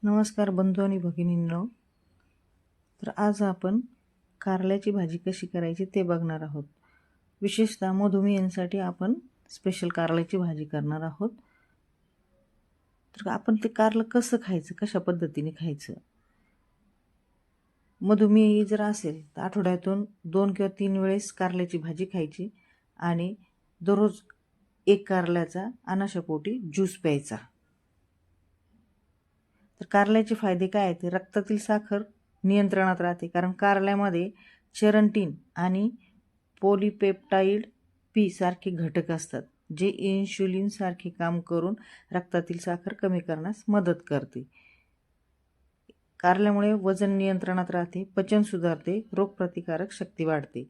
नमस्कार बंधू आणि भगिनींनो. तर आज आपण कारल्याची भाजी कशी करायची ते बघणार आहोत. विशेषतः मधुमेहींसाठी आपण स्पेशल कारल्याची भाजी करणार आहोत. तर आपण ते कारलं कसं खायचं, कशा पद्धतीने खायचं. मधुमेही जर असेल तर आठवड्यातून 2 किंवा 3 वेळेस कारल्याची भाजी खायची आणि दररोज एक कारल्याचा अनाशापोटी ज्यूस प्यायचा. तर कारल्याचे फायदे काय आहेत? रक्तातील साखर नियंत्रणात राहते, कारण कारल्यामध्ये चेरंटीन आणि पॉलीपेप्टाइड पी सारखे घटक असतात, जे इन्शुलिन सारखे काम करून रक्तातील साखर कमी करण्यास मदत करते. कारल्यामुळे वजन नियंत्रणात राहते, पचन सुधारते, रोगप्रतिकारक शक्ती वाढते.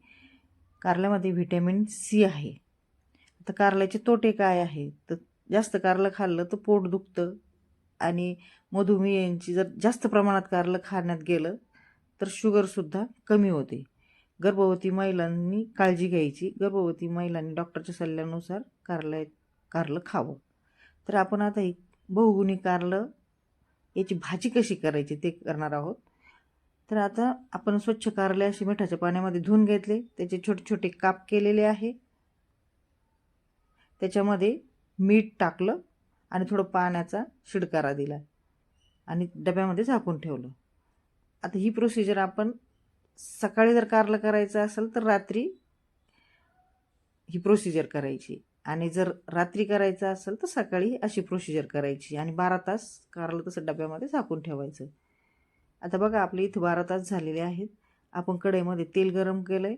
कारल्यामध्ये व्हिटॅमिन सी आहे. आता कारल्याचे तोटे काय आहे? तर जास्त कारलं खाल्लं तर पोट दुखतं आणि मधुमेहींची जर जास्त प्रमाणात कारलं खाण्यात गेलं तर शुगरसुद्धा कमी होते. गर्भवती महिलांनी काळजी घ्यायची. गर्भवती महिलांनी डॉक्टरच्या सल्ल्यानुसार कारलं खावं. तर आपण आता ही बहुगुणी कारलं याची भाजी कशी करायची ते करणार आहोत. तर आता आपण स्वच्छ कारले असे मिठाच्या पाण्यामध्ये धुवून घेतले, त्याचे छोटे छोटे काप केलेले आहे. त्याच्यामध्ये मीठ टाकलं आणि थोडं पाण्याचा शिडकारा दिला आणि डब्यामध्ये झाकून ठेवलं. आता ही प्रोसिजर आपण सकाळी जर कारलं करायचं असेल तर रात्री ही प्रोसिजर करायची आणि जर रात्री करायचं असेल तर सकाळी अशी प्रोसिजर करायची आणि 12 तास कारलं तसं डब्यामध्ये झाकून ठेवायचं. आता बघा आपले इथं 12 तास झालेले आहेत. आपण कढईमध्ये तेल गरम केलंय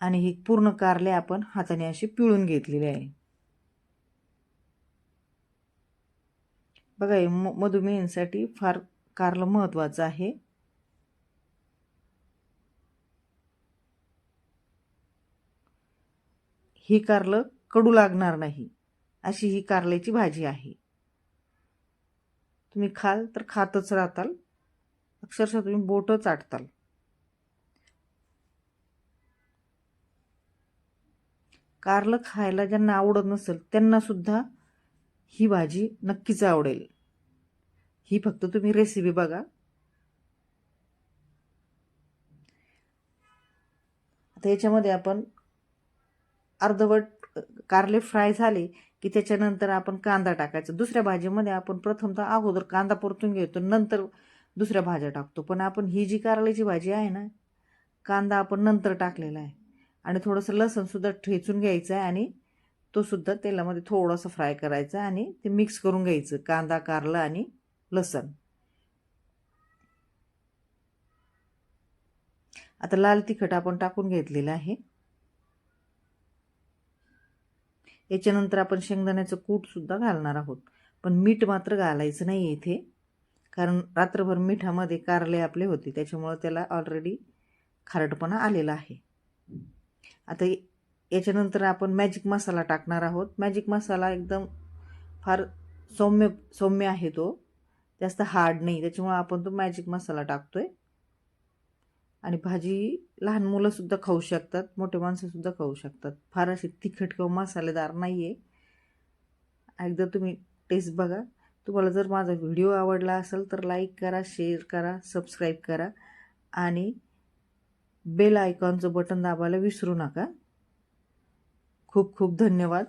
आणि हे पूर्ण कारले आपण हाताने असे पिळून घेतलेले आहे. बघा हे मधुमेहींसाठी फार कारलं महत्त्वाचं आहे. ही कारलं कडू लागणार नाही अशी ही कारल्याची भाजी आहे. तुम्ही खाल तर खातच राहताल, अक्षरशः तुम्ही बोटं चाटताल. कारलं खायला ज्यांना आवडत नसेल त्यांना सुद्धा ही भाजी नक्कीच आवडेल. ही फक्त तुम्ही रेसिपी बघा. आता याच्यामध्ये आपण अर्धवट कारले फ्राय झाले की त्याच्यानंतर आपण कांदा टाकायचा. दुसऱ्या भाजीमध्ये आपण प्रथमतः अगोदर कांदा परतून घेतो, नंतर दुसऱ्या भाज्या टाकतो. पण आपण ही जी कारल्याची भाजी आहे ना, कांदा आपण नंतर टाकलेला आहे आणि थोडंसं लसूणसुद्धा ठेचून घ्यायचं आहे आणि तो सुद्धा तेलामध्ये थोडंसं फ्राय करायचा आणि ते मिक्स करून घ्यायचं, कांदा, कारलं आणि लसण. आता लाल तिखट आपण टाकून घेतलेलं आहे. याच्यानंतर आपण शेंगदाण्याचं कूटसुद्धा घालणार आहोत, पण मीठ मात्र घालायचं नाही इथे, कारण रात्रभर मिठामध्ये कारले आपले होते, त्याच्यामुळं त्याला ऑलरेडी खारटपणा आलेला आहे. आता याच्यानंतर आपण मॅजिक मसाला टाकणार आहोत. मॅजिक मसाला एकदम फार सौम्य आहे, तो जास्त हार्ड नाही, त्याच्यामुळे आपण तो मॅजिक मसाला टाकतोय. आणि भाजी लहान मुलंसुद्धा खाऊ शकतात, मोठे माणसंसुद्धा खाऊ शकतात. फार अशी तिखट किंवा मसालेदार नाही आहे. एकदा तुम्ही टेस्ट बघा. तुम्हाला जर माझा व्हिडिओ आवडला असेल तर लाईक करा, शेअर करा, सबस्क्राईब करा आणि बेल आयकॉनचं बटन दाबायला विसरू नका. खूप खूप धन्यवाद.